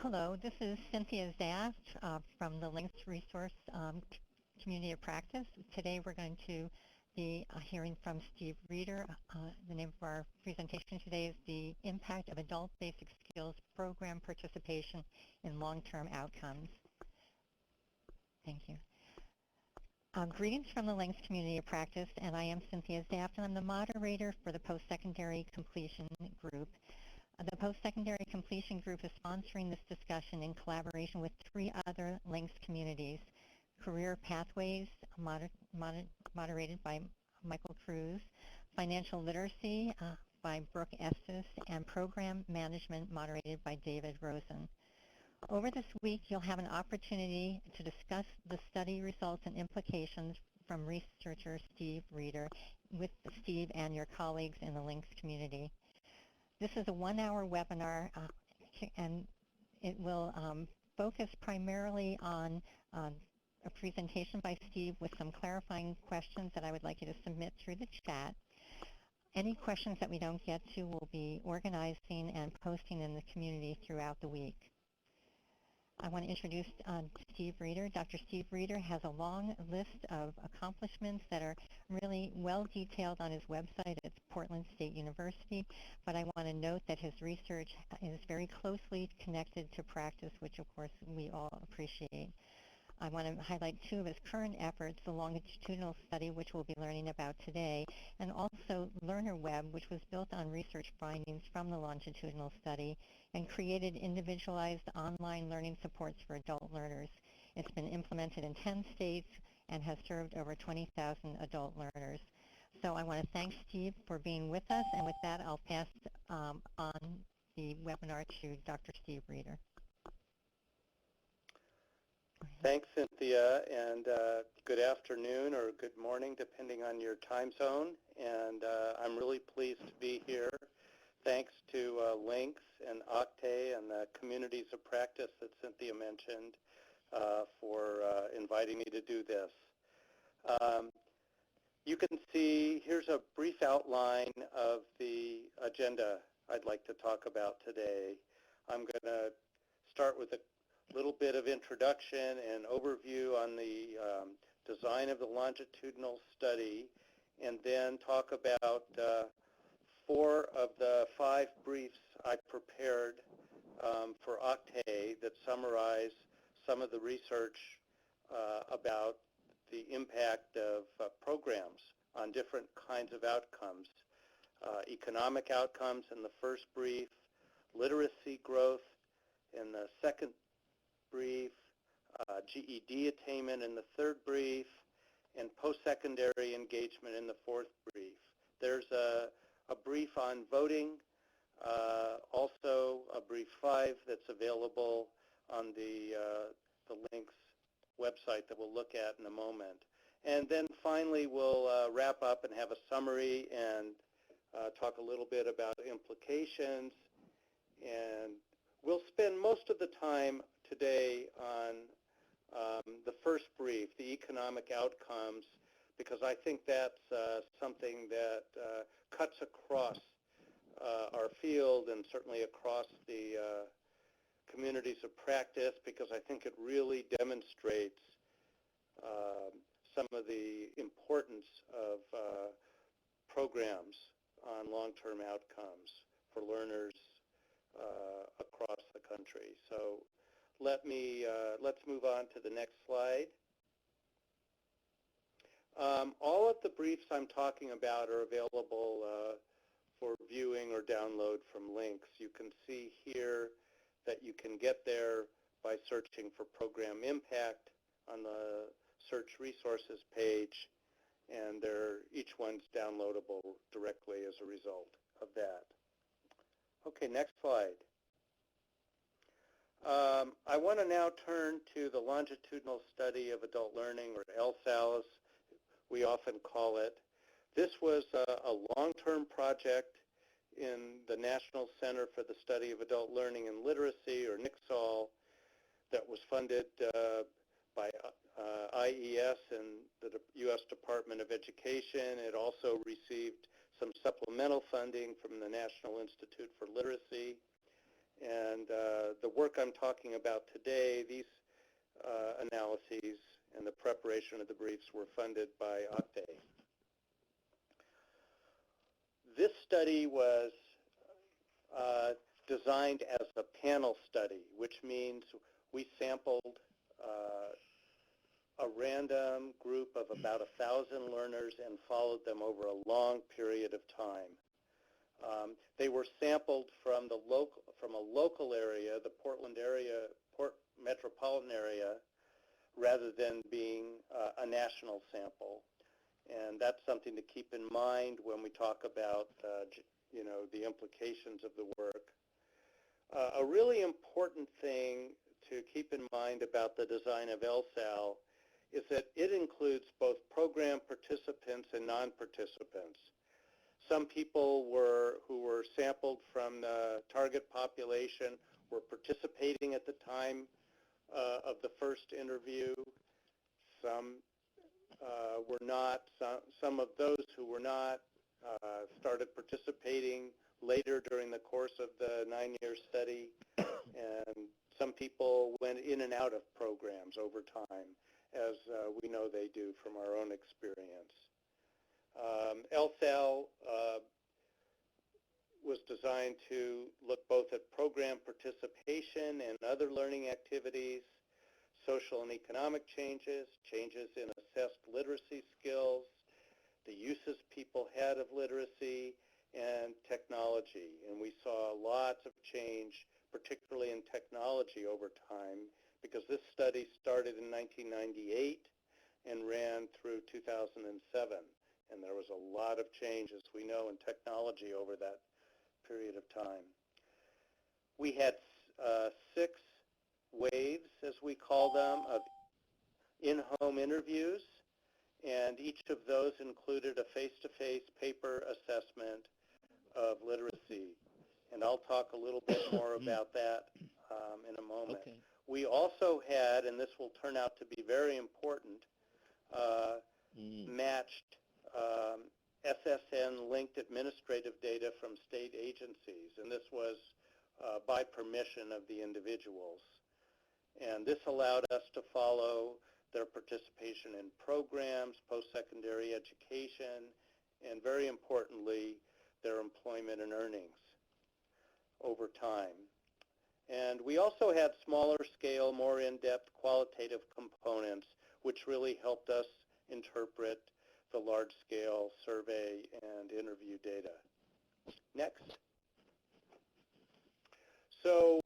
Hello, this is Cynthia Zaft from the Links Resource Community of Practice. Today we're going to be hearing from Steve Reeder. The name of our presentation today is The Impact of Adult Basic Skills Program Participation in Long-Term Outcomes. Thank you. Greetings from the Links Community of Practice, and I am Cynthia Zaft, and I'm the moderator for the Postsecondary Completion Group. The Postsecondary Completion Group is sponsoring this discussion in collaboration with 3 other Links communities: Career Pathways, moderated by Michael Cruz; Financial Literacy by Brooke Estes; and Program Management, moderated by David Rosen. Over this week, you'll have an opportunity to discuss the study results and implications from researcher Steve Reeder with Steve and your colleagues in the Links community. This is a 1-hour webinar, and it will focus primarily on a presentation by Steve with some clarifying questions that I would like you to submit through the chat. Any questions that we don't get to, we'll be organizing and posting in the community throughout the week. I want to introduce Steve Reeder. Dr. Steve Reeder has a long list of accomplishments that are really well detailed on his website at Portland State University, but I want to note that his research is very closely connected to practice, which of course we all appreciate. I want to highlight 2 of his current efforts: the Longitudinal study, which we'll be learning about today, and also LearnerWeb, which was built on research findings from the longitudinal study and created individualized online learning supports for adult learners. It's been implemented in 10 states and has served over 20,000 adult learners. So I want to thank Steve for being with us, and with that, I'll pass on the webinar to Dr. Steve Reeder. Thanks, Cynthia, and good afternoon or good morning, depending on your time zone. And I'm really pleased to be here. Thanks to Links and Octay and the communities of practice that Cynthia mentioned for inviting me to do this. You can see here's a brief outline of the agenda I'd like to talk about today. I'm going to start with a little bit of introduction and overview on the design of the longitudinal study, and then talk about 4 of the 5 briefs I prepared for Octay that summarize some of the research about the impact of programs on different kinds of outcomes. Economic outcomes in the first brief, literacy growth in the second brief, GED attainment in the third brief, and post-secondary engagement in the 4th brief. There's a brief on voting, also a brief 5 that's available on the Links website that we'll look at in a moment. And then finally, we'll wrap up and have a summary and talk a little bit about implications. And we'll spend most of the time today on the first brief, the economic outcomes, because I think that's something that cuts across our field and certainly across the communities of practice, because I think it really demonstrates some of the importance of programs on long-term outcomes for learners across the country. So let's move on to the next slide. All of the briefs I'm talking about are available for viewing or download from Links. You can see here that you can get there by searching for Program Impact on the Search Resources page, and each one's downloadable directly as a result of that. Okay, next slide. I want to now turn to the longitudinal study of adult learning, or LSAL as we often call it. This was a long-term project in the National Center for the Study of Adult Learning and Literacy, or NCSAL, that was funded by IES and the U.S. Department of Education. It also received some supplemental funding from the National Institute for Literacy. And the work I'm talking about today, these analyses and the preparation of the briefs were funded by Octave. This study was designed as a panel study, which means we sampled a random group of about 1,000 learners and followed them over a long period of time. They were sampled from a local area, the Portland area, metropolitan area, rather than being a national sample. And that's something to keep in mind when we talk about, the implications of the work. A really important thing to keep in mind about the design of LSAL is that it includes both program participants and non-participants. Some people who were sampled from the target population were participating at the time of the first interview. Some were not. Some of those who were not started participating later during the course of the 9-year study, and some people went in and out of programs over time, as we know they do from our own experience. LSAL was designed to look both at program participation and other learning activities, social and economic changes, changes in assessed literacy skills, the uses people had of literacy, and technology. And we saw lots of change, particularly in technology over time, because this study started in 1998 and ran through 2007. And there was a lot of change, as we know, in technology over that period of time. We had 6 waves, as we call them, of in-home interviews, and each of those included a face-to-face paper assessment of literacy. And I'll talk a little bit more about that in a moment. Okay. We also had, and this will turn out to be very important, matched SSN-linked administrative data from state agencies, and this was by permission of the individuals. And this allowed us to follow their participation in programs, post-secondary education, and very importantly, their employment and earnings over time. And we also had smaller scale, more in-depth qualitative components, which really helped us interpret the large-scale survey and interview data. Next. So,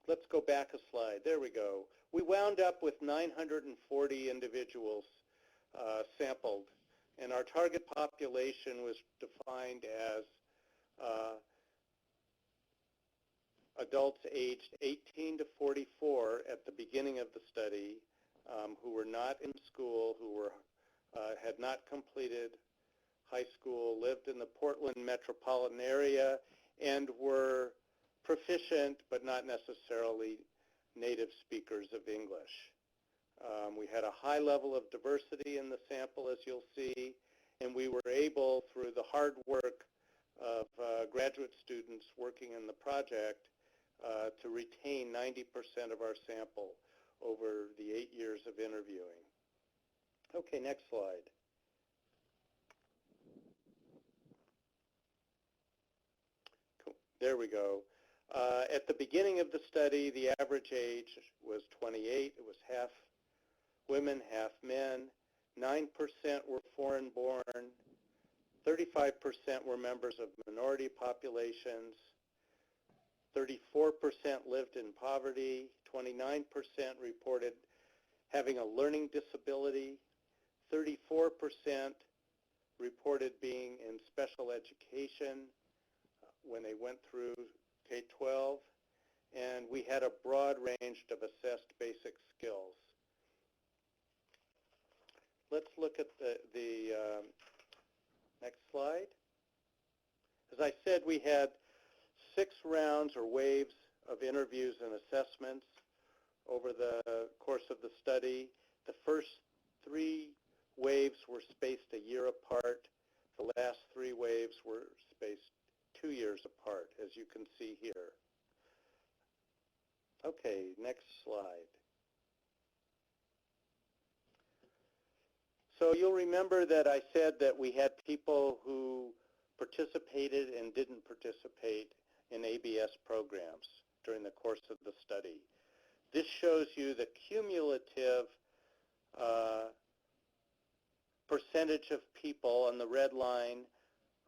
let's go back a slide. There we go. We wound up with 940 individuals sampled, and our target population was defined as adults aged 18 to 44 at the beginning of the study, who were not in school, who were had not completed high school, lived in the Portland metropolitan area, and were proficient but not necessarily native speakers of English. We had a high level of diversity in the sample, as you'll see, and we were able, through the hard work of graduate students working in the project, to retain 90% of our sample over the 8 years of interviewing. Okay, next slide. Cool. There we go. At the beginning of the study, the average age was 28. It was half women, half men. 9% were foreign-born. 35% were members of minority populations. 34% lived in poverty. 29% reported having a learning disability. 34% reported being in special education when they went through K-12, and we had a broad range of assessed basic skills. Let's look at the next slide. As I said, we had 6 rounds or waves of interviews and assessments over the course of the study. The first 3 waves were spaced a year apart. The last 3 waves were spaced 2 years apart, as you can see here. Okay, next slide. So you'll remember that I said that we had people who participated and didn't participate in ABS programs during the course of the study. This shows you the cumulative percentage of people on the red line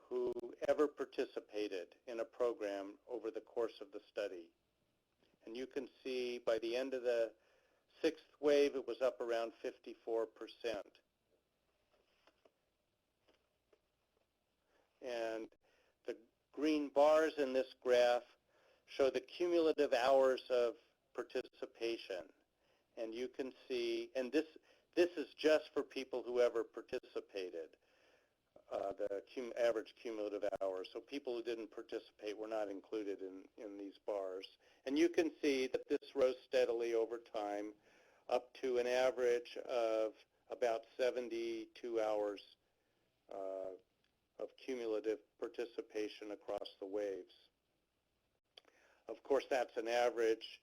who ever participated in a program over the course of the study. And you can see by the end of the 6th wave, it was up around 54%. And the green bars in this graph show the cumulative hours of participation. And you can see, and this is just for people who ever participated, the average cumulative hours. So people who didn't participate were not included in these bars. And you can see that this rose steadily over time up to an average of about 72 hours of cumulative participation across the waves. Of course, that's an average,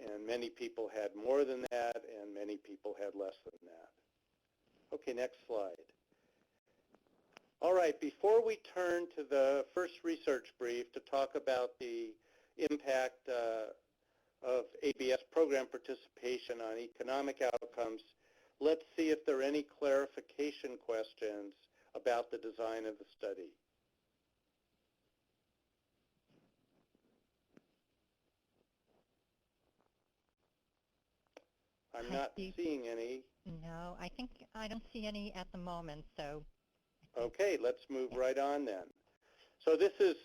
and many people had more than that, and many people had less than that. Okay, next slide. All right, before we turn to the first research brief to talk about the impact of ABS program participation on economic outcomes, let's see if there are any clarification questions about the design of the study. I'm not seeing any. No, I don't see any at the moment, so. Okay, let's move right on then. So this is,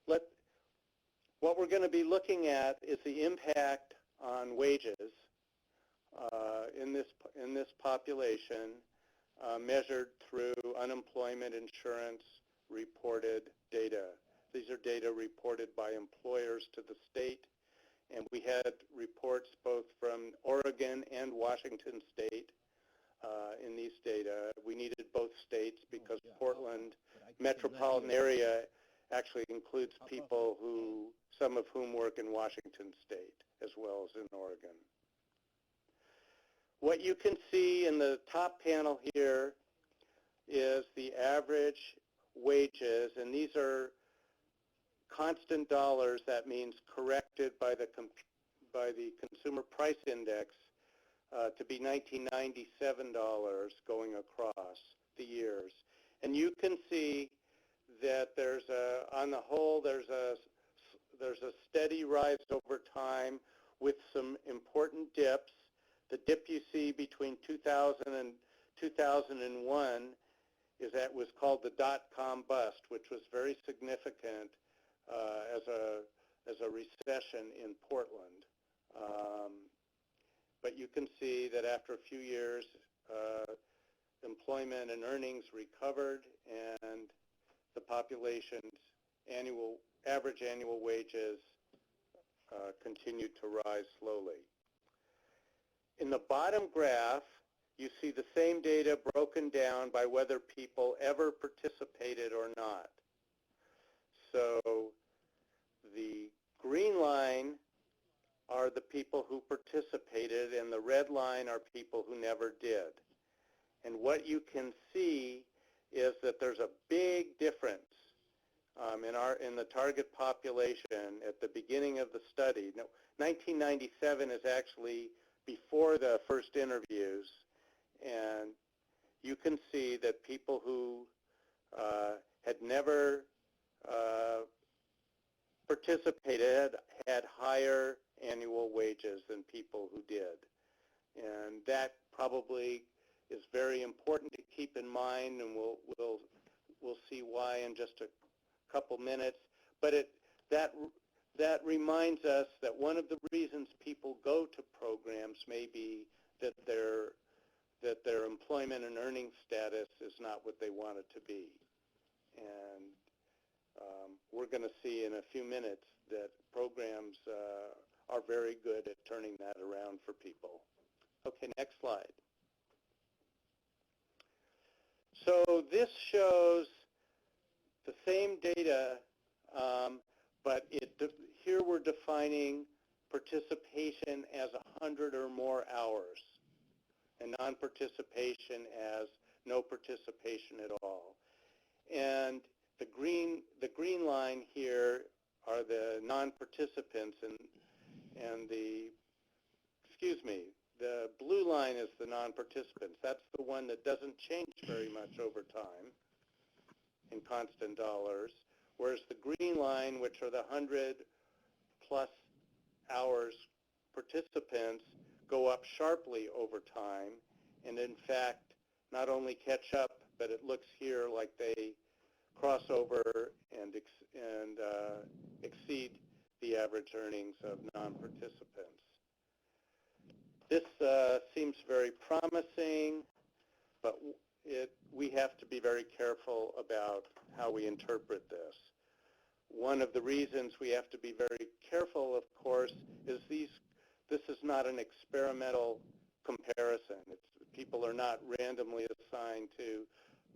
what we're going to be looking at is the impact on wages in this population measured through unemployment insurance reported data. These are data reported by employers to the state, and we had reports both from Oregon and Washington State in these data. We needed both states because Portland metropolitan area actually includes people some of whom work in Washington State as well as in Oregon. What you can see in the top panel here is the average wages, and these are constant dollars. That means corrected by the Consumer Price Index to be $1997 going across the years. And you can see that on the whole, there's a steady rise over time with some important dips. The dip you see between 2000 and 2001 was called the dot-com bust, which was very significant as a recession in Portland. But you can see that after a few years, employment and earnings recovered, and the population's average annual wages continued to rise slowly. In the bottom graph, you see the same data broken down by whether people ever participated or not. So the green line are the people who participated, and the red line are people who never did. And what you can see is that there's a big difference in the target population at the beginning of the study. Now, 1997 is actually before the first interviews, and you can see that people who had never participated had higher annual wages than people who did. And that probably is very important to keep in mind, and we'll see why in just a couple minutes. But that reminds us that one of the reasons people go to programs may be that their employment and earning status is not what they want it to be. And we're going to see in a few minutes that programs are very good at turning that around for people. Okay, next slide. So this shows the same data, but here we're defining participation as 100 or more hours, and non-participation as no participation at all. And the green line here are the non-participants, and the blue line is the non-participants. That's the one that doesn't change very much over time in constant dollars, whereas the green line, which are the 100 plus hours participants, go up sharply over time, and in fact not only catch up, but it looks here like they cross over and exceed the average earnings of non-participants. This seems very promising, but we have to be very careful about how we interpret this. One of the reasons we have to be very careful, of course, is this is not an experimental comparison. People are not randomly assigned to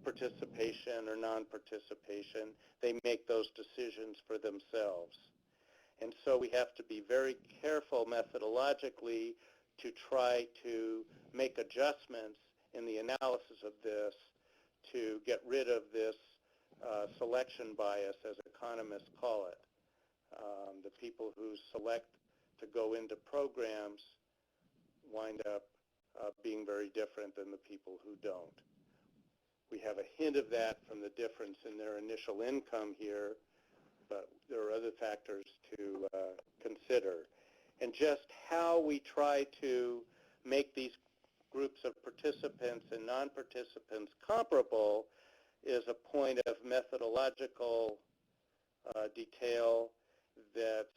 participation or non-participation. They make those decisions for themselves. And so we have to be very careful methodologically to try to make adjustments in the analysis of this to get rid of this selection bias, as economists call it. The people who select to go into programs wind up being very different than the people who don't. We have a hint of that from the difference in their initial income here, but there are other factors to consider. And just how we try to make these groups of participants and non-participants comparable is a point of methodological detail that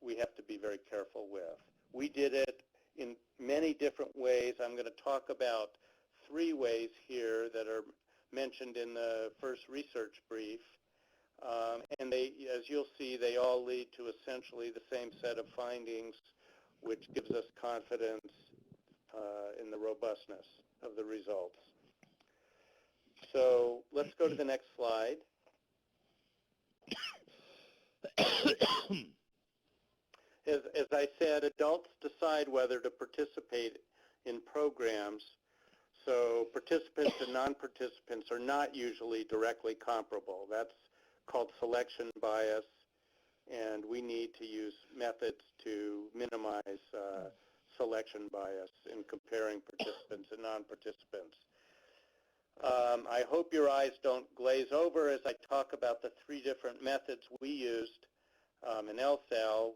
we have to be very careful with. We did it in many different ways. I'm going to talk about 3 ways here that are mentioned in the first research brief. And they, as you'll see, they all lead to essentially the same set of findings, which gives us confidence in the robustness of the results. So let's go to the next slide. As I said, adults decide whether to participate in programs. So participants and non-participants are not usually directly comparable. That's called selection bias, and we need to use methods to minimize selection bias in comparing participants and non-participants. I hope your eyes don't glaze over as I talk about the 3 different methods we used in LSAL.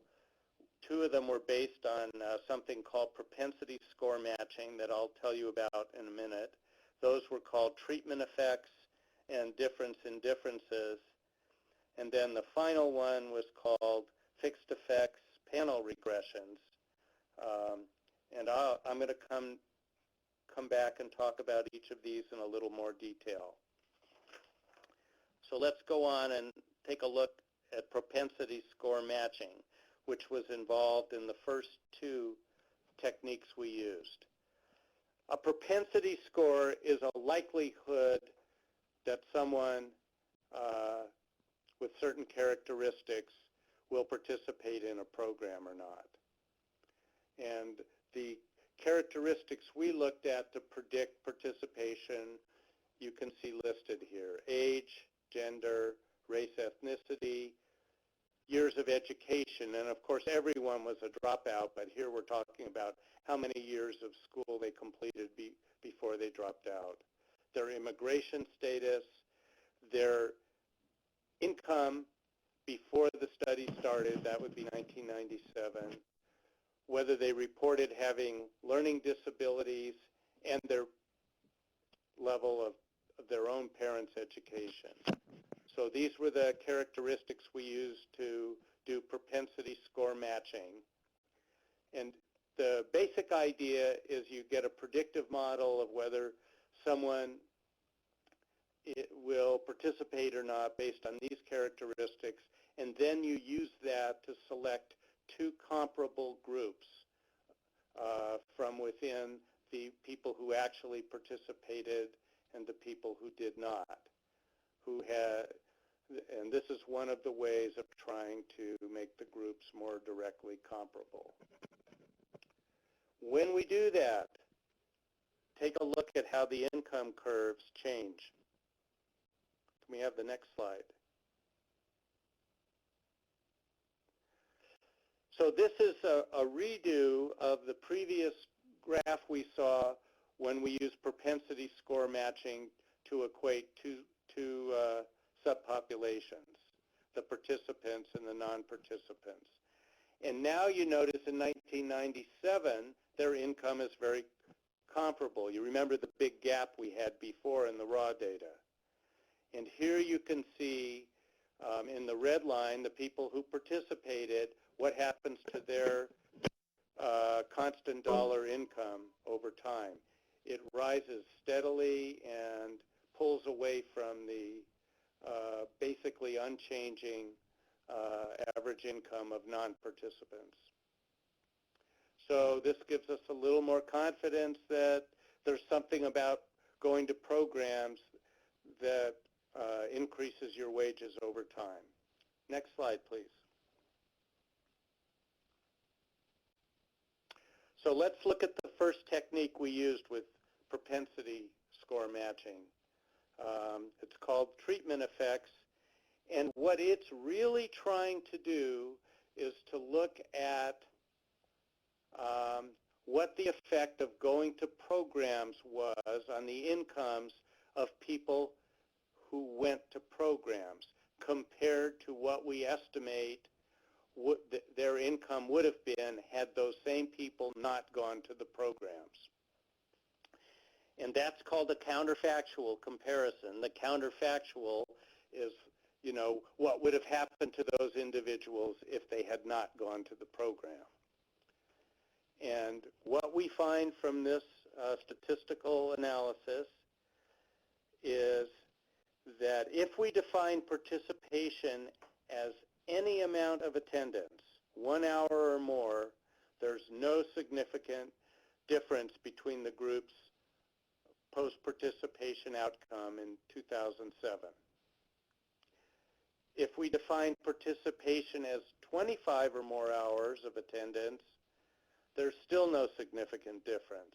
2 of them were based on something called propensity score matching that I'll tell you about in a minute. Those were called treatment effects and difference-indifferences. And then the final one was called fixed effects panel regressions. And I'm going to come back and talk about each of these in a little more detail. So let's go on and take a look at propensity score matching, which was involved in the first 2 techniques we used. A propensity score is a likelihood that someone with certain characteristics will participate in a program or not. And the characteristics we looked at to predict participation, you can see listed here: age, gender, race, ethnicity, years of education, and of course everyone was a dropout, but here we're talking about how many years of school they completed before they dropped out. Their immigration status, their income before the study started, that would be 1997, whether they reported having learning disabilities, and their level of their own parents' education. So these were the characteristics we used to do propensity score matching. And the basic idea is you get a predictive model of whether someone will participate or not based on these characteristics, and then you use that to select 2 comparable groups from within the people who actually participated and the people who did not, who And this is one of the ways of trying to make the groups more directly comparable. When we do that, take a look at how the income curves change. Can we have the next slide? So this is a redo of the previous graph we saw when we used propensity score matching to equate two subpopulations, the participants and the non-participants. And now you notice in 1997, their income is very comparable. You remember the big gap we had before in the raw data. And here you can see in the red line, the people who participated, what happens to their constant dollar income over time. It rises steadily and pulls away from the basically unchanging average income of non-participants. So this gives us a little more confidence that there's something about going to programs that increases your wages over time. Next slide, please. So let's look at the first technique we used with propensity score matching. It's called treatment effects, and what it's really trying to do is to look at what the effect of going to programs was on the incomes of people who went to programs compared to what we estimate their income would have been had those same people not gone to the programs. And that's called a counterfactual comparison. The counterfactual is, you know, what would have happened to those individuals if they had not gone to the program. And what we find from this statistical analysis is that if we define participation as any amount of attendance, 1 hour or more, there's no significant difference between the groups' post-participation outcome in 2007. If we define participation as 25 or more hours of attendance, there's still no significant difference.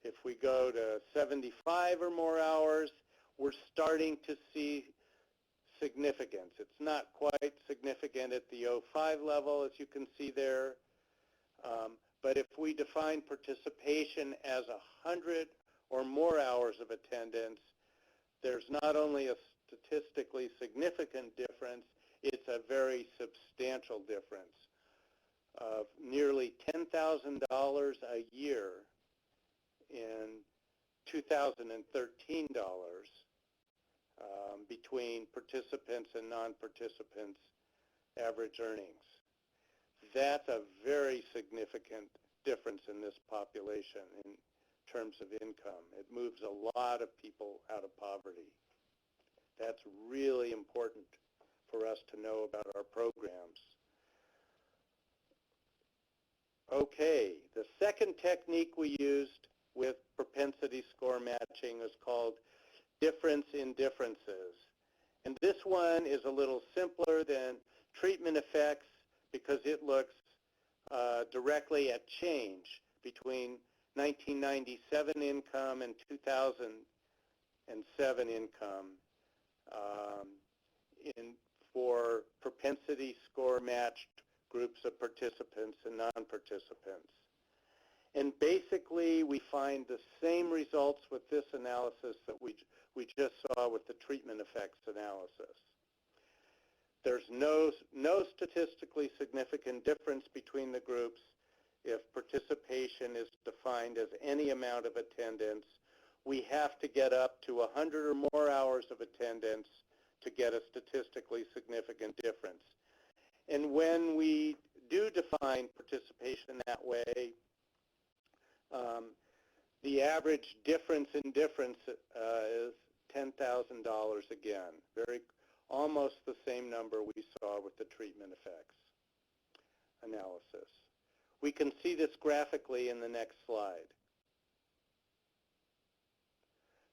If we go to 75 or more hours, we're starting to see significance. It's not quite significant at the 05 level, as you can see there, but if we define participation as 100 or more hours of attendance, there's not only a statistically significant difference, it's a very substantial difference of nearly $10,000 a year in 2013 dollars between participants and non-participants' average earnings. That's a very significant difference in this population in terms of income. It moves a lot of people out of poverty. That's really important for us to know about our programs. Okay, the second technique we used with propensity score matching is called DifferenceIndifferences. And this one is a little simpler than treatment effects because it looks directly at change between 1997 income and 2007 income for propensity score matched groups of participants and non-participants. And basically, we find the same results with this analysis that we just saw with the treatment effects analysis. There's no statistically significant difference between the groups if participation is defined as any amount of attendance. We have to get up to 100 or more hours of attendance to get a statistically significant difference. And when we do define participation that way, the average difference in difference is $10,000 again, almost the same number we saw with the treatment effects analysis. We can see this graphically in the next slide.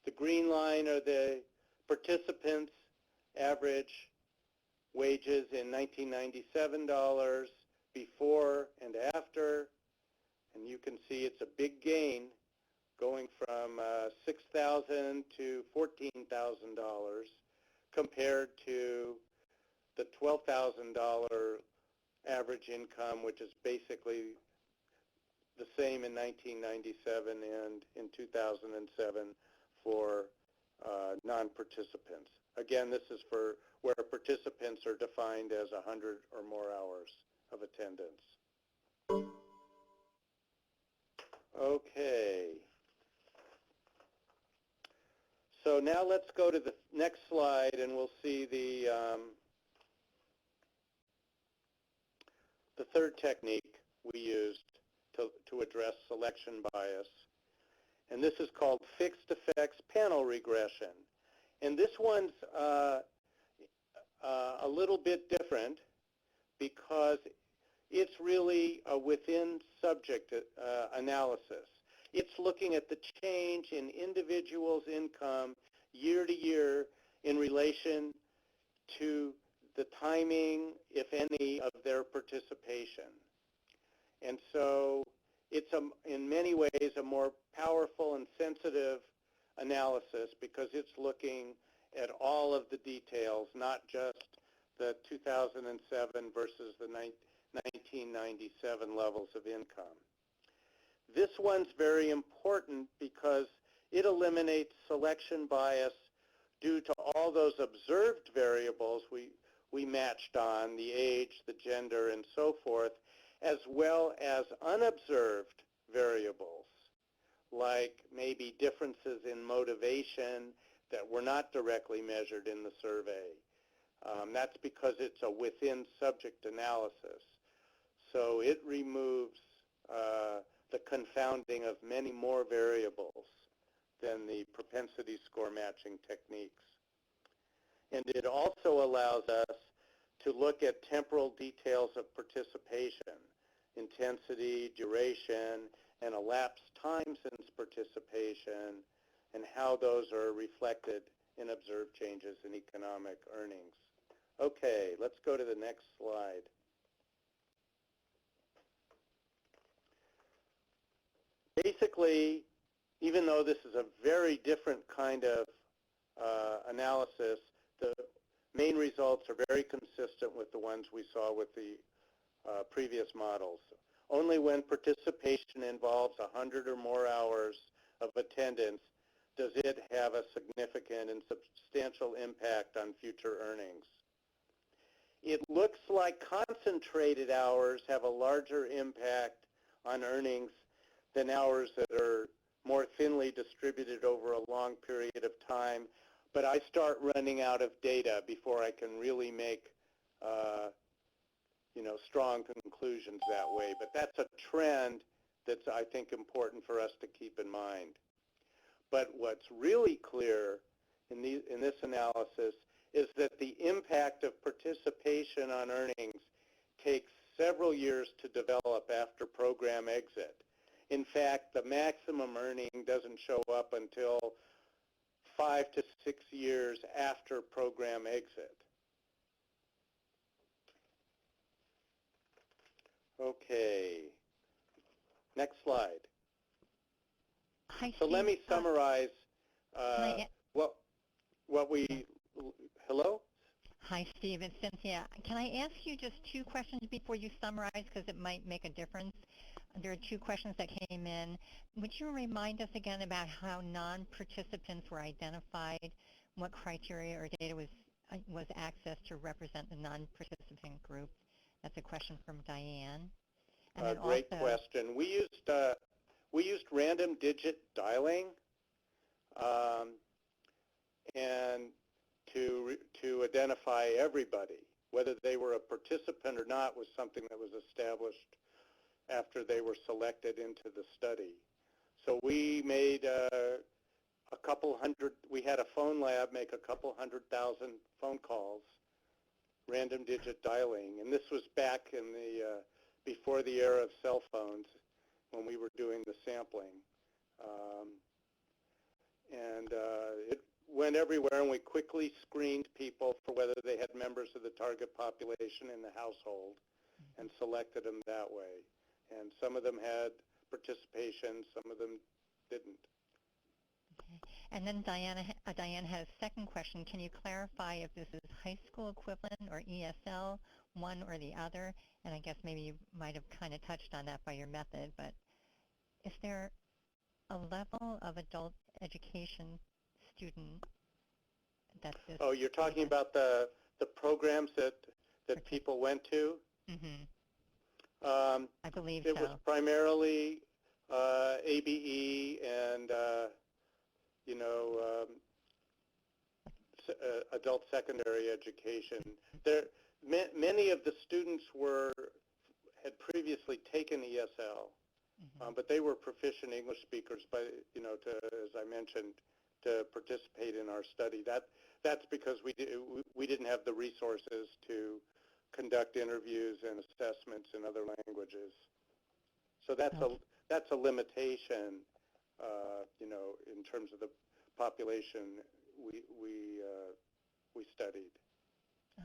The green line are the participants, average wages in 1997 dollars before and after, and you can see it's a big gain going from $6,000 to $14,000 compared to the $12,000 average income, which is basically the same in 1997 and in 2007 for non-participants. Again, this is for where participants are defined as 100 or more hours of attendance. Okay. So now let's go to the next slide and we'll see the third technique we used to address selection bias. And this is called fixed effects panel regression. And this one's a little bit different because it's really a within subject analysis. It's looking at the change in individuals' income year to year in relation to the timing, if any, of their participation. And so it's in many ways a more powerful and sensitive analysis because it's looking at all of the details, not just the 2007 versus the 1997 levels of income. This one's very important because it eliminates selection bias due to all those observed variables we matched on, the age, the gender, and so forth, as well as unobserved variables, like maybe differences in motivation that were not directly measured in the survey. That's because it's a within subject analysis. So it removes the confounding of many more variables than the propensity score matching techniques. And it also allows us to look at temporal details of participation, intensity, duration, and elapsed time since participation, and how those are reflected in observed changes in economic earnings. Okay, let's go to the next slide. Basically, even though this is a very different kind of analysis, the main results are very consistent with the ones we saw with the previous models. Only when participation involves 100 or more hours of attendance does it have a significant and substantial impact on future earnings. It looks like concentrated hours have a larger impact on earnings than hours that are more thinly distributed over a long period of time, but I start running out of data before I can really make strong conclusions that way. But that's a trend that's, I think, important for us to keep in mind. But what's really clear in this analysis is that the impact of participation on earnings takes several years to develop after program exit. In fact, the maximum earning doesn't show up until 5 to 6 years after program exit. Okay, next slide. Hi, So Steve. let me summarize what we, hello? Hi, Steve. It's Cynthia. Can I ask you just two questions before you summarize, because it might make a difference? There are two questions that came in. Would you remind us again about how non-participants were identified, what criteria or data was accessed to represent the non-participant group? That's a question from Diane. And Great question. We used random digit dialing, and to identify everybody, whether they were a participant or not, was something that was established after they were selected into the study. So we made a couple hundred. We had a phone lab make a couple 100,000 phone calls, random digit dialing, and this was back in the before the era of cell phones, when we were doing the sampling. went everywhere, and we quickly screened people for whether they had members of the target population in the household and selected them that way. And some of them had participation, some of them didn't. Okay. And then Diane had a second question. Can you clarify if this is high school equivalent or ESL, one or the other? And I guess maybe you might have kind of touched on that by your method, but is there a level of adult education student that this... Oh, you're talking about the programs that people went to? Mm-hmm. I believe it was primarily ABE and, adult secondary education. Many of the students had previously taken ESL, but they were proficient English speakers, as I mentioned, to participate in our study. That's because we didn't have the resources to conduct interviews and assessments in other languages. So that's a limitation, in terms of the population we studied.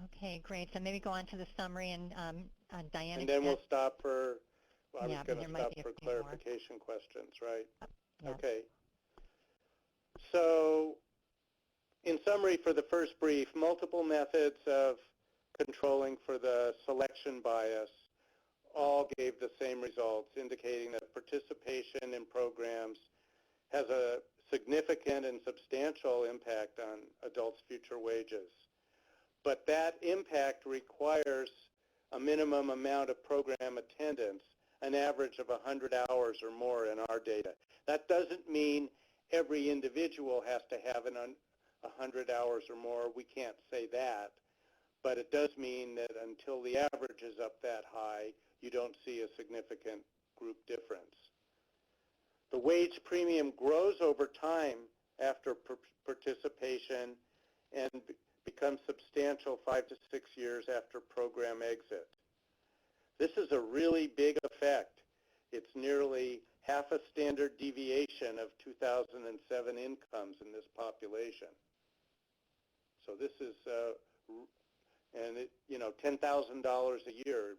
Okay, great. So maybe go on to the summary, and Diane. And then we'll stop for. I was going to stop for clarification more questions, right? Yeah. Okay. So, in summary, for the first brief, multiple methods of controlling for the selection bias all gave the same results, indicating that participation in programs has a significant and substantial impact on adults' future wages. But that impact requires a minimum amount of program attendance, an average of 100 hours or more in our data. That doesn't mean every individual has to have 100 hours or more. We can't say that. But it does mean that until the average is up that high, you don't see a significant group difference. The wage premium grows over time after participation and becomes substantial 5 to 6 years after program exit. This is a really big effect. It's nearly half a standard deviation of 2007 incomes in this population. So this is, and it, $10,000 a year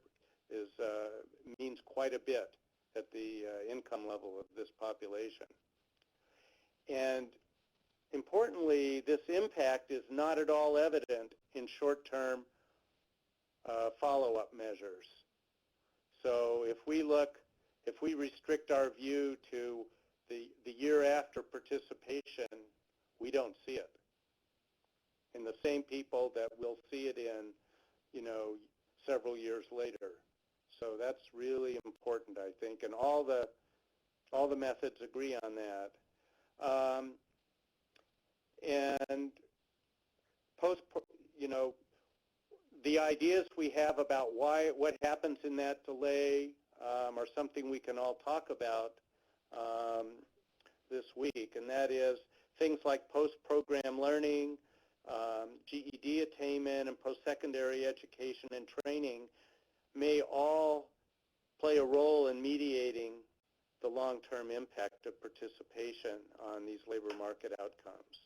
means quite a bit at the income level of this population. And importantly, this impact is not at all evident in short-term follow-up measures. So if we restrict our view to the year after participation, we don't see it. In the same people that we'll see it in, several years later. So that's really important, I think, and all the methods agree on that. And the ideas we have about what happens in that delay are something we can all talk about this week, and that is things like post-program learning, GED attainment, and post-secondary education and training may all play a role in mediating the long-term impact of participation on these labor market outcomes.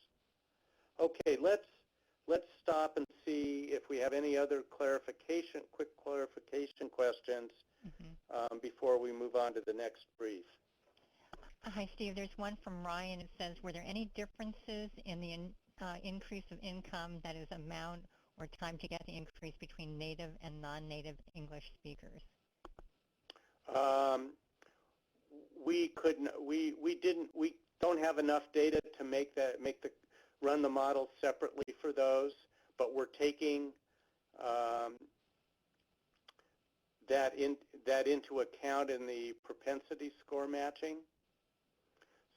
Okay, let's stop and see if we have any other quick clarification questions before we move on to the next brief. Hi, Steve. There's one from Ryan. It says, were there any differences in the increase of income, that is amount or time to get the increase, between native and non-native English speakers? We don't have enough data to run the model separately for those, but we're taking that into account in the propensity score matching.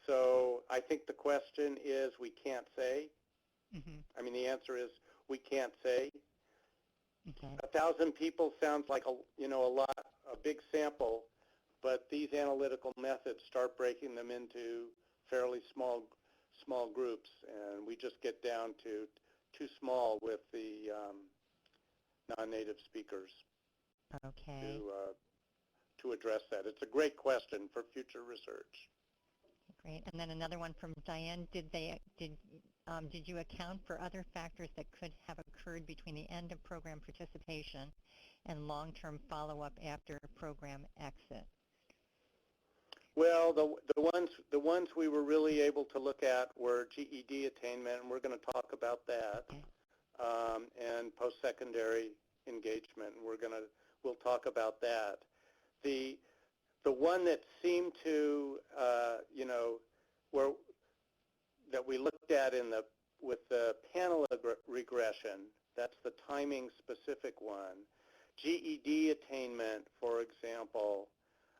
So I think the question is we can't say. I mean, the answer is we can't say. Okay. 1,000 people sounds like a big sample, but these analytical methods start breaking them into fairly small groups, and we just get down to too small with the non-native speakers. Okay. To address that. It's a great question for future research. Great. And then another one from Diane. Did you account for other factors that could have occurred between the end of program participation and long-term follow-up after program exit? Well, the ones we were really able to look at were GED attainment, and we're going to talk about that, Okay. and post-secondary engagement, and we'll talk about that. The one that seemed to that we looked at with the panel regression, that's the timing specific one. GED attainment, for example,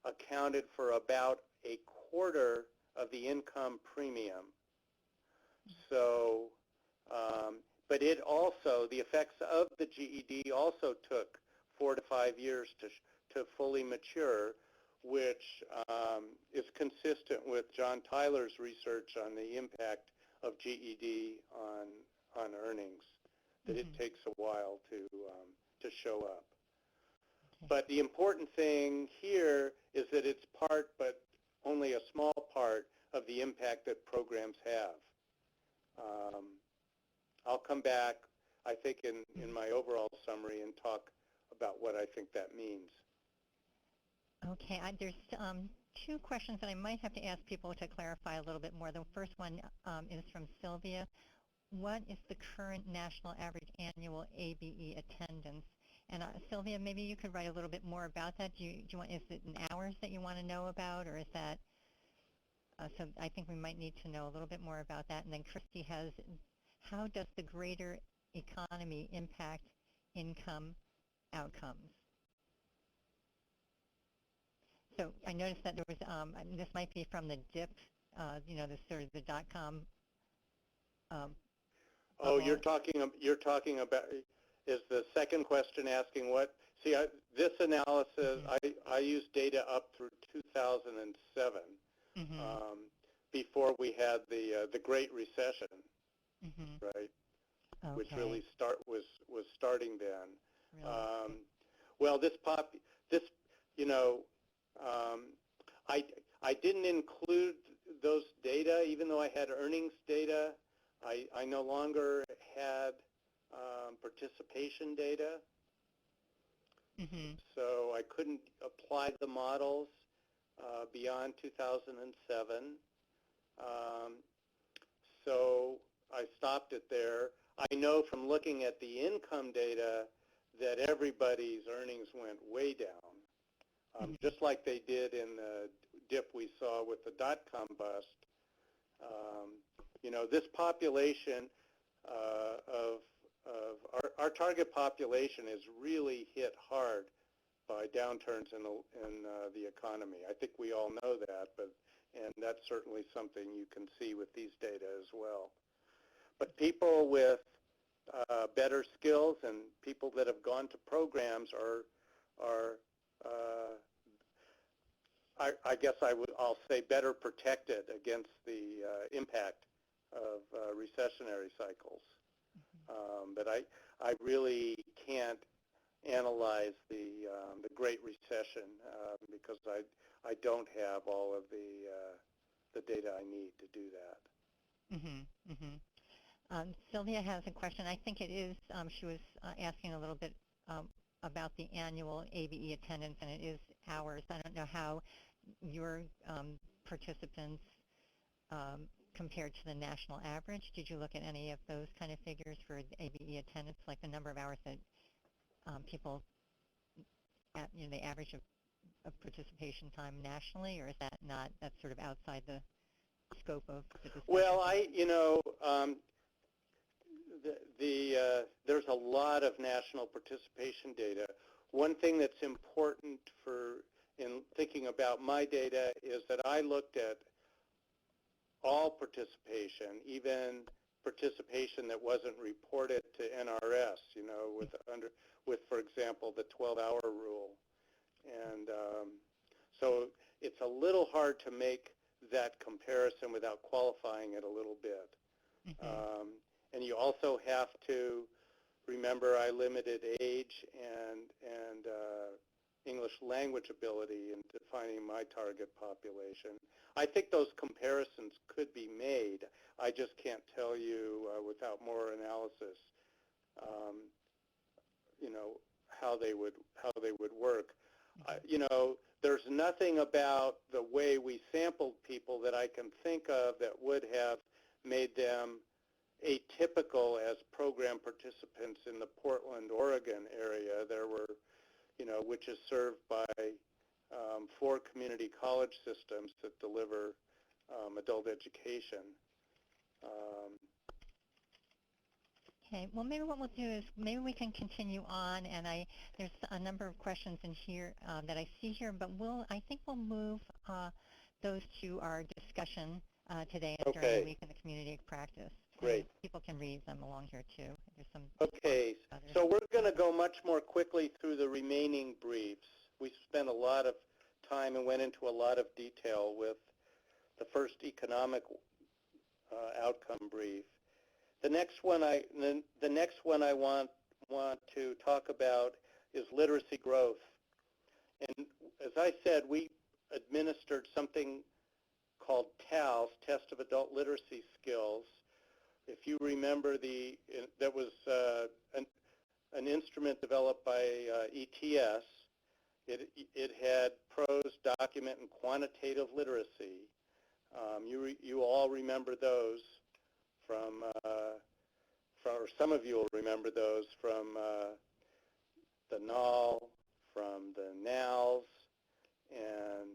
accounted for about a quarter of the income premium. So, but it also, the effects of the GED also took 4 to 5 years to fully mature, which is consistent with John Tyler's research on the impact of GED on earnings, that it takes a while to show up. But the important thing here is that it's part, but only a small part, of the impact that programs have. I'll come back, I think, in my overall summary and talk about what I think that means. Okay, there's two questions that I might have to ask people to clarify a little bit more. The first one is from Sylvia. What is the current national average annual ABE attendance? And Sylvia, maybe you could write a little bit more about that. Is it in hours that you want to know about, or is that, so I think we might need to know a little bit more about that. And then Christy has, how does the greater economy impact income outcomes? So I noticed that there was, this might be from the dip, the sort of the .com. Oh, you're talking about, is the second question asking what? See, this analysis, I used data up through 2007, before we had the Great Recession, right? Okay. Which really was starting then. Really? Well, I didn't include those data, even though I had earnings data. I no longer had participation data, so I couldn't apply the models beyond 2007. So I stopped it there. I know from looking at the income data that everybody's earnings went way down, just like they did in the dip we saw with the .com bust. This population of our target population is really hit hard by downturns in the economy. I think we all know that, and that's certainly something you can see with these data as well. But people with better skills and people that have gone to programs I guess I'll say better protected against the impact of recessionary cycles. But I really can't analyze the Great Recession because I don't have all of the data I need to do that. Sylvia has a question. I think it is, she was asking a little bit about the annual ABE attendance, and it is hours. I don't know how your participants compared to the national average. Did you look at any of those kind of figures for ABE attendance, like the number of hours that people, the average of participation time nationally, or is that not, that's sort of outside the scope of the discussion? Well, there's a lot of national participation data. One thing that's important in thinking about my data is that I looked at all participation, even participation that wasn't reported to NRS, with for example, the 12-hour rule. And so it's a little hard to make that comparison without qualifying it a little bit. And you also have to remember I limited age and English language ability in defining my target population. I think those comparisons could be made. I just can't tell you without more analysis, you know, how they would work. You know, there's nothing about the way we sampled people that I can think of that would have made them atypical as program participants in the Portland, Oregon area. There were, you know, which is served by 4 community college systems that deliver adult education. Okay, well, maybe what we'll do is maybe we can continue on, and there's a number of questions in here that I see here, but I think we'll move those to our discussion today during the week in the community of practice. Great. And people can read them along here too. There's some okay, so we're going to go much more quickly through the remaining briefs. We spent a lot of time and went into a lot of detail with the first economic outcome brief. The next one I want to talk about is literacy growth. And as I said, we administered something called TALS, Test of Adult Literacy Skills. If you remember, that was an instrument developed by ETS. It had prose, document, and quantitative literacy. You all remember those from, or some of you will remember those from the NAL, from the NALS, and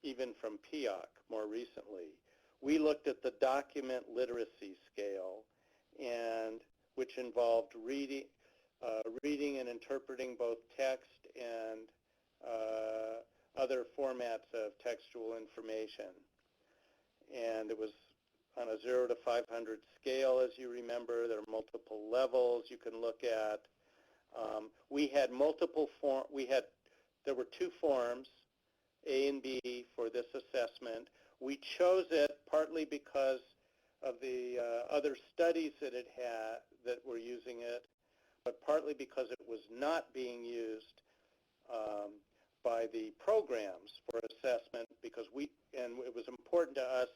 even from PIOC more recently. We looked at the document literacy scale, and which involved reading and interpreting both text and other formats of textual information. And it was on a 0 to 500 scale, as you remember. There are multiple levels you can look at. We had multiple there were 2 forms, A and B, for this assessment. We chose it partly because of the other studies that it had that were using it, but partly because it was not being used by the programs for assessment, because and it was important to us,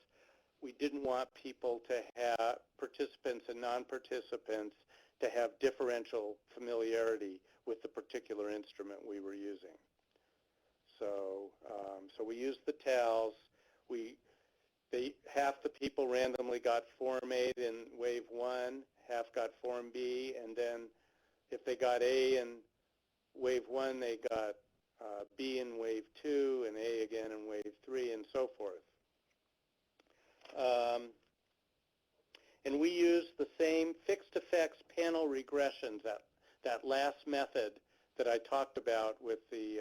we didn't want people to have, participants and non-participants, to have differential familiarity with the particular instrument we were using. So, so we used the TALS. Half the people randomly got Form A in Wave 1, half got Form B, and then if they got A in Wave 1, they got B in Wave 2, and A again in Wave 3, and so forth. And we used the same fixed effects panel regressions, that last method that I talked about with the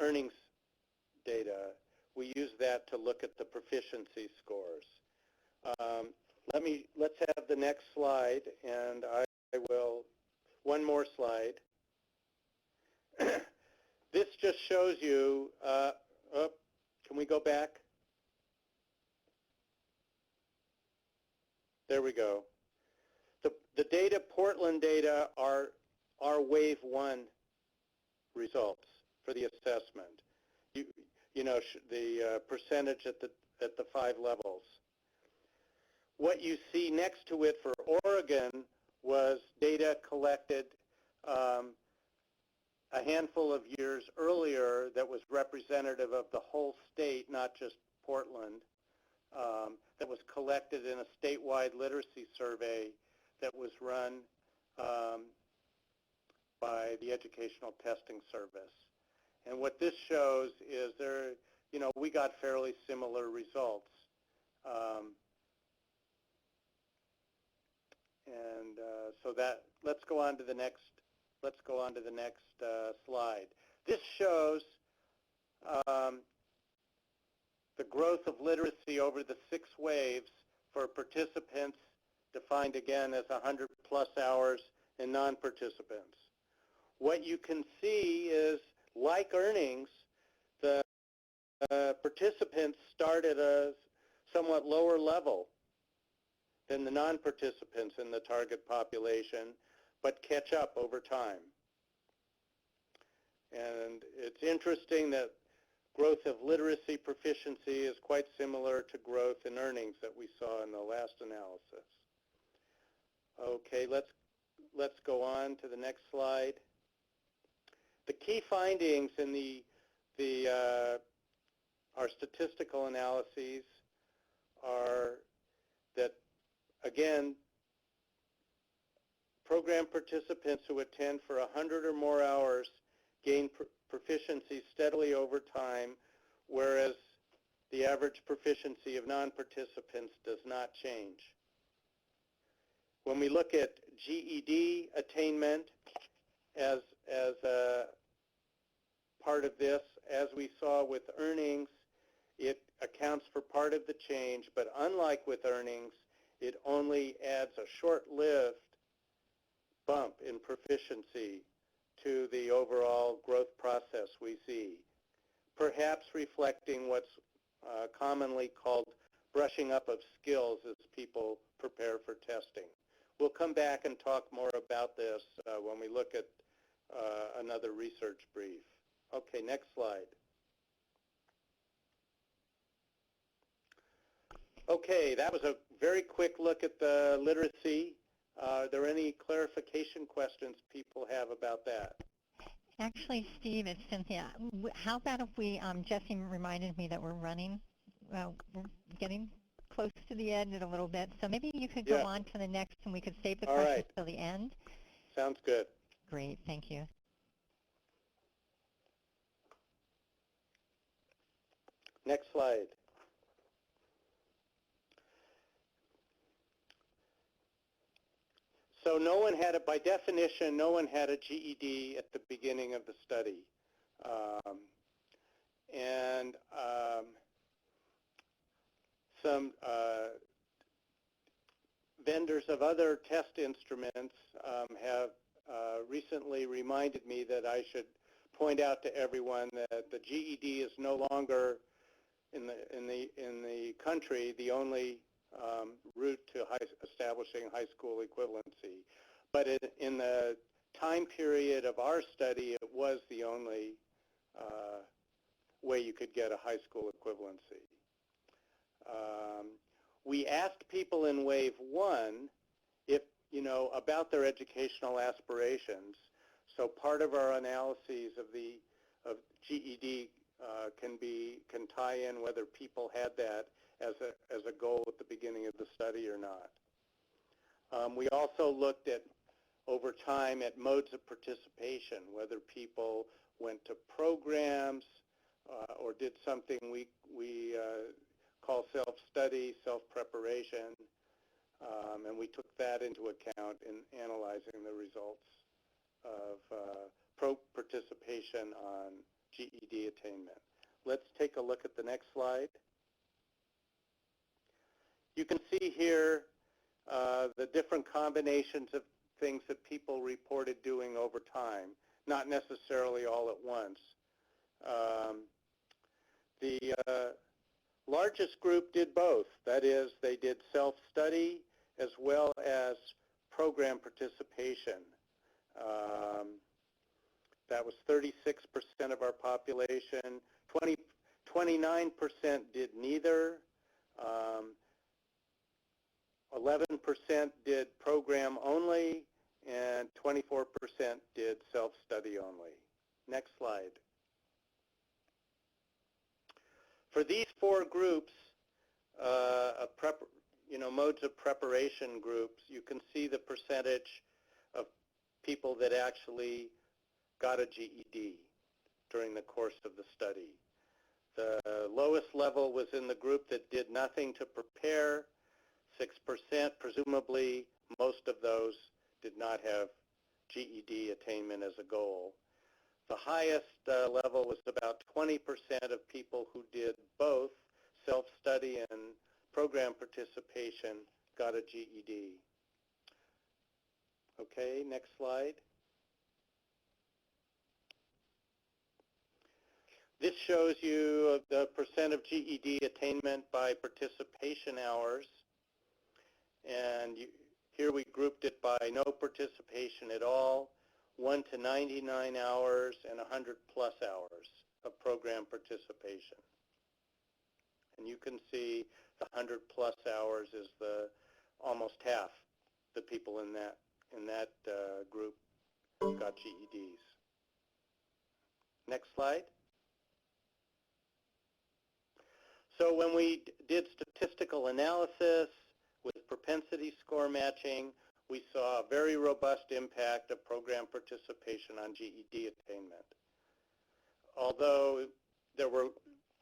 earnings data. We use that to look at the proficiency scores. Let's have the next slide, and I will, one more slide. This just shows you, can we go back? There we go. The data, Portland data, are Wave 1 results for the assessment. You know, the percentage at the 5 levels. What you see next to it for Oregon was data collected a handful of years earlier that was representative of the whole state, not just Portland, that was collected in a statewide literacy survey that was run by the Educational Testing Service. And what this shows is we got fairly similar results. So let's go on to the next slide. This shows the growth of literacy over the 6 waves for participants, defined again as 100+ hours, and non-participants. What you can see is, like earnings, the participants start at a somewhat lower level than the non-participants in the target population, but catch up over time. And it's interesting that growth of literacy proficiency is quite similar to growth in earnings that we saw in the last analysis. Okay, let's go on to the next slide. The key findings in our statistical analyses are that, again, program participants who attend for 100 or more hours gain proficiency steadily over time, whereas the average proficiency of non-participants does not change. When we look at GED attainment as a part of this, as we saw with earnings, it accounts for part of the change, but unlike with earnings, it only adds a short-lived bump in proficiency to the overall growth process we see, perhaps reflecting what's commonly called brushing up of skills as people prepare for testing. We'll come back and talk more about this when we look at another research brief. Okay, next slide. Okay, that was a very quick look at the literacy. Are there any clarification questions people have about that? Actually, Steve, it's Cynthia. How about if we, Jesse reminded me that we're running, we're getting close to the end in a little bit, so maybe you could go on to the next and we could save the questions till the end. Sounds good. Great, thank you. Next slide. So no one had by definition, no one had a GED at the beginning of the study. Some vendors of other test instruments have recently reminded me that I should point out to everyone that the GED is no longer in the country the only route to establishing high school equivalency. But in the time period of our study, it was the only way you could get a high school equivalency. We asked people in wave one if, about their educational aspirations. So part of our analyses of GED can tie in whether people had that as a goal at the beginning of the study or not. We also looked at, over time, at modes of participation, whether people went to programs or did something we call self-study, self-preparation, and we took that into account in analyzing the results of participation on GED attainment. Let's take a look at the next slide. You can see here the different combinations of things that people reported doing over time, not necessarily all at once. The largest group did both. That is, they did self-study as well as program participation. That was 36% of our population. 29% did neither. 11% did program only, and 24% did self-study only. Next slide. For these four groups, modes of preparation groups, you can see the percentage of people that actually got a GED during the course of the study. The lowest level was in the group that did nothing to prepare, 6%. Presumably, most of those did not have GED attainment as a goal. The highest level was about 20% of people who did both self-study and program participation got a GED. Okay, next slide. This shows you the percent of GED attainment by participation hours. And here we grouped it by no participation at all, 1 to 99 hours, and 100 plus hours of program participation. And you can see the 100 plus hours is almost half the people in that group got GEDs. Next slide. So when we did statistical analysis with propensity score matching, we saw a very robust impact of program participation on GED attainment. Although there were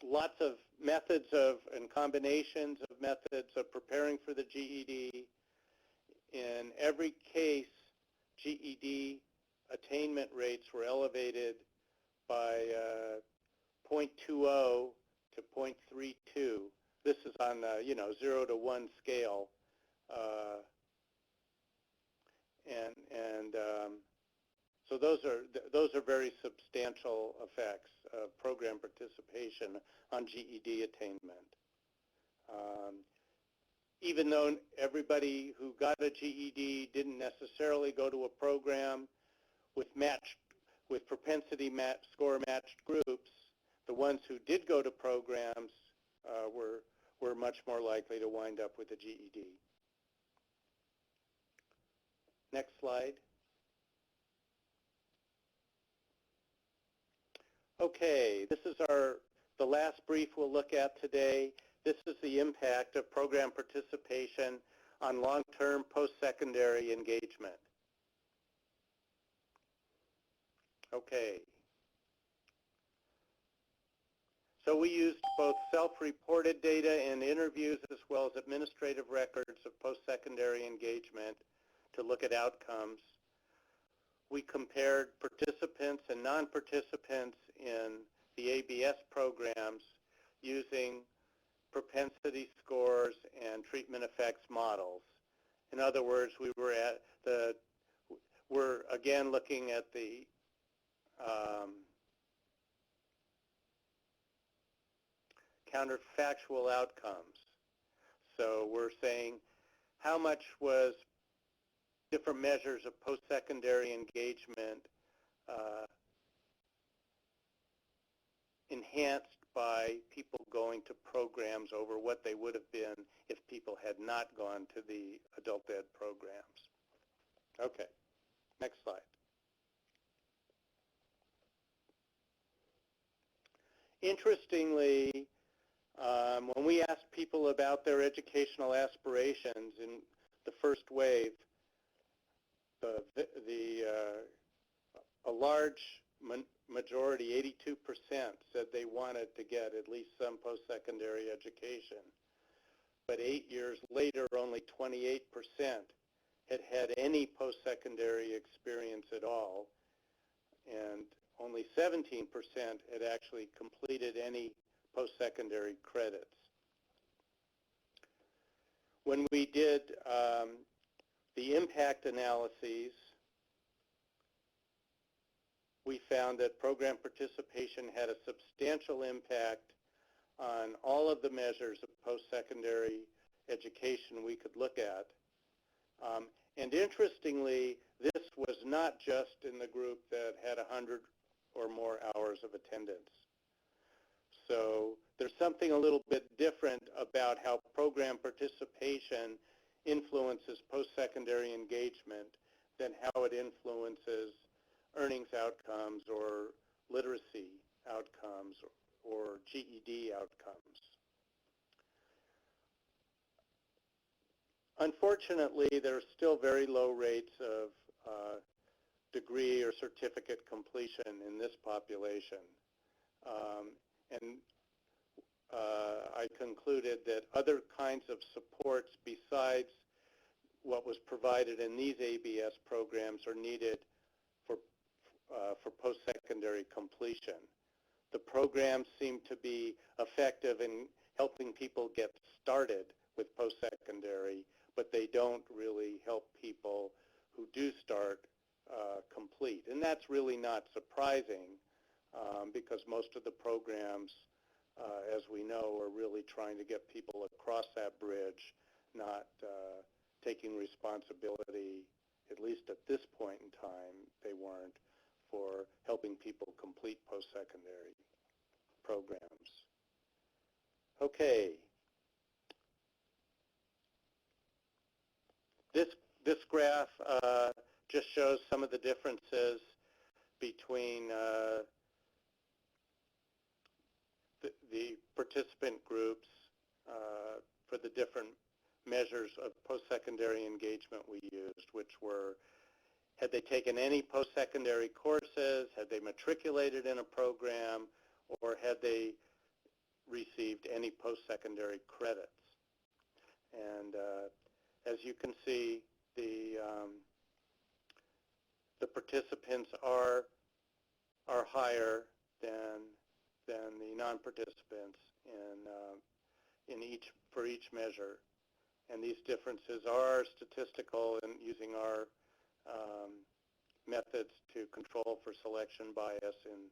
lots of methods and combinations of methods of preparing for the GED, in every case, GED attainment rates were elevated by 0.20 to 0.32. This is on the 0 to 1 scale, so those are very substantial effects of program participation on GED attainment. Even though everybody who got a GED didn't necessarily go to a program with propensity score matched groups, the ones who did go to programs were much more likely to wind up with a GED. Next slide. Okay, this is the last brief we'll look at today. This is the impact of program participation on long-term post-secondary engagement. Okay. So we used both self-reported data and interviews as well as administrative records of post-secondary engagement to look at outcomes. We compared participants and non-participants in the ABS programs using propensity scores and treatment effects models. In other words, we're again looking at the counterfactual outcomes. So we're saying how much was different measures of post-secondary engagement enhanced by people going to programs over what they would have been if people had not gone to the adult ed programs. Okay, next slide. Interestingly, when we asked people about their educational aspirations in the first wave, a large majority, 82%, said they wanted to get at least some post-secondary education. But 8 years later, only 28% had had any post-secondary experience at all, and only 17% had actually completed any post-secondary credits. When we did the impact analyses, we found that program participation had a substantial impact on all of the measures of post-secondary education we could look at. And interestingly, this was not just in the group that had 100 or more hours of attendance. So there's something a little bit different about how program participation influences post-secondary engagement than how it influences earnings outcomes or literacy outcomes or GED outcomes. Unfortunately, there are still very low rates of degree or certificate completion in this population. I concluded that other kinds of supports besides what was provided in these ABS programs are needed for post-secondary completion. The programs seem to be effective in helping people get started with post-secondary, but they don't really help people who do start complete. And that's really not surprising because most of the programs, as we know, are really trying to get people across that bridge, not taking responsibility at least at this point in time, they weren't, for helping people complete post-secondary programs. Okay. This graph just shows some of the differences between the participant groups for the different measures of post-secondary engagement we used, which were, had they taken any post-secondary courses, had they matriculated in a program, or had they received any post-secondary credits. And as you can see, the participants are higher than the non-participants for each measure, and these differences are statistical and using our methods to control for selection bias in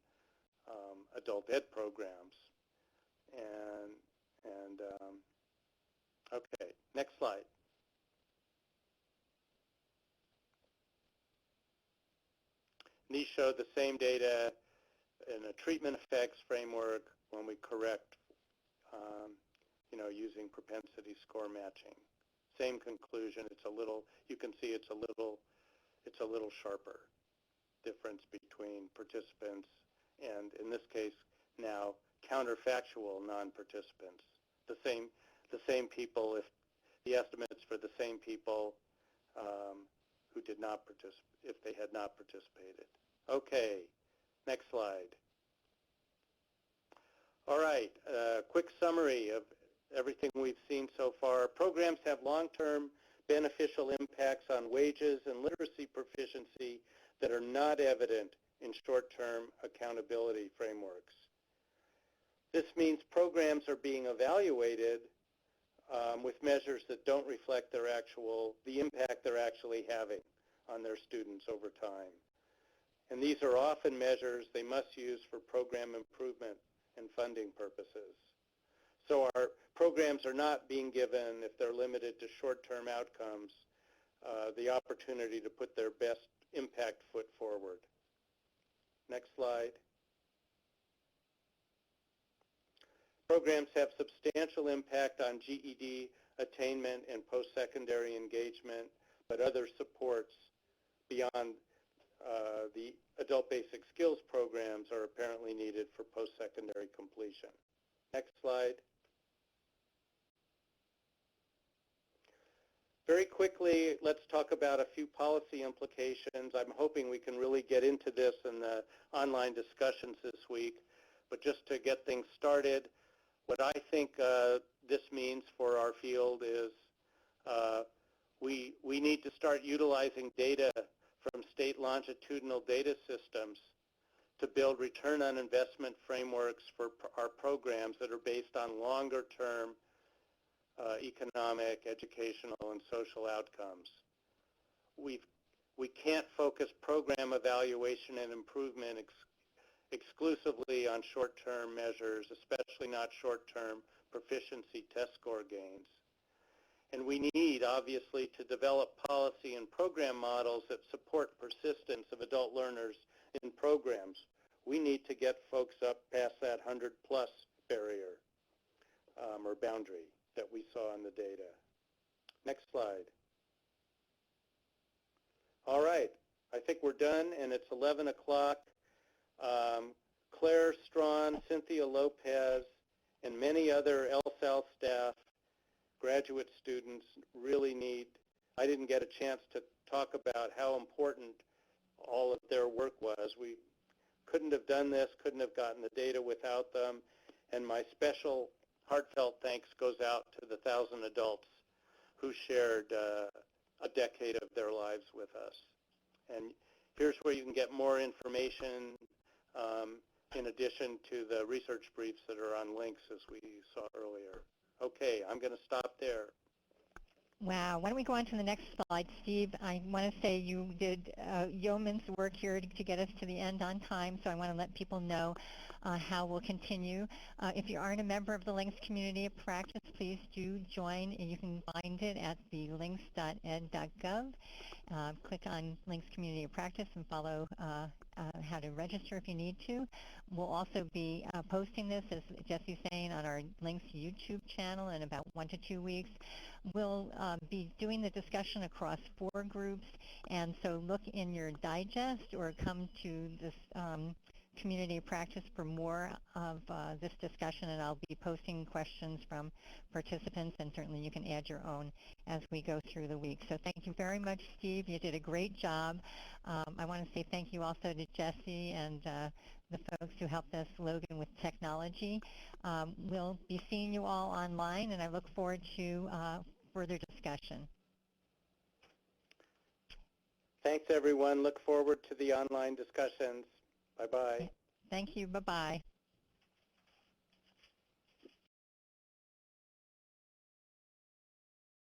adult ed programs. Okay, next slide. These show the same data in a treatment effects framework when we correct, using propensity score matching. Same conclusion. It's a little. You can see it's a little sharper difference between participants and, in this case, now counterfactual non-participants. The same people, if the estimates for the same people who did not participate, if they had not participated. Okay, next slide. All right, quick summary of everything we've seen so far. Programs have long-term beneficial impacts on wages and literacy proficiency that are not evident in short-term accountability frameworks. This means programs are being evaluated with measures that don't reflect the impact they're actually having on their students over time. And these are often measures they must use for program improvement and funding purposes. So our programs are not being given, if they're limited to short-term outcomes, the opportunity to put their best impact foot forward. Next slide. Programs have substantial impact on GED attainment and post-secondary engagement, but other supports beyond the adult basic skills programs are apparently needed for post-secondary completion. Next slide. Very quickly, let's talk about a few policy implications. I'm hoping we can really get into this in the online discussions this week, but just to get things started, what I think this means for our field is we need to start utilizing data from state longitudinal data systems to build return on investment frameworks for our programs that are based on longer-term economic, educational, and social outcomes. We can't focus program evaluation and improvement exclusively on short-term measures, especially not short-term proficiency test score gains. And we need, obviously, to develop policy and program models that support persistence of adult learners in programs. We need to get folks up past that 100-plus barrier or boundary that we saw in the data. Next slide. All right, I think we're done, and it's 11 o'clock. Claire Strawn, Cynthia Lopez, and many other LSAL staff, graduate students really need, I didn't get a chance to talk about how important all of their work was. We couldn't have done this, couldn't have gotten the data without them, and my special heartfelt thanks goes out to the 1,000 adults who shared a decade of their lives with us. And here's where you can get more information in addition to the research briefs that are on links as we saw earlier. Okay, I'm going to stop there. Wow. Why don't we go on to the next slide, Steve? I want to say you did yeoman's work here to get us to the end on time, so I want to let people know how we'll continue. If you aren't a member of the Links Community of Practice, please do join, and you can find it at the links.ed.gov. Click on links community of practice and follow how to register if you need to. We'll also be posting this, as Jesse's saying, on our links YouTube channel in about 1 to 2 weeks. We'll be doing the discussion across 4 groups, and so look in your digest or come to this community of practice for more of this discussion, and I'll be posting questions from participants, and certainly you can add your own as we go through the week. So thank you very much, Steve. You did a great job. I want to say thank you also to Jesse and the folks who helped us, Logan, with technology. We'll be seeing you all online, and I look forward to further discussion. Thanks, everyone. Look forward to the online discussions. Bye-bye. Thank you. Bye-bye.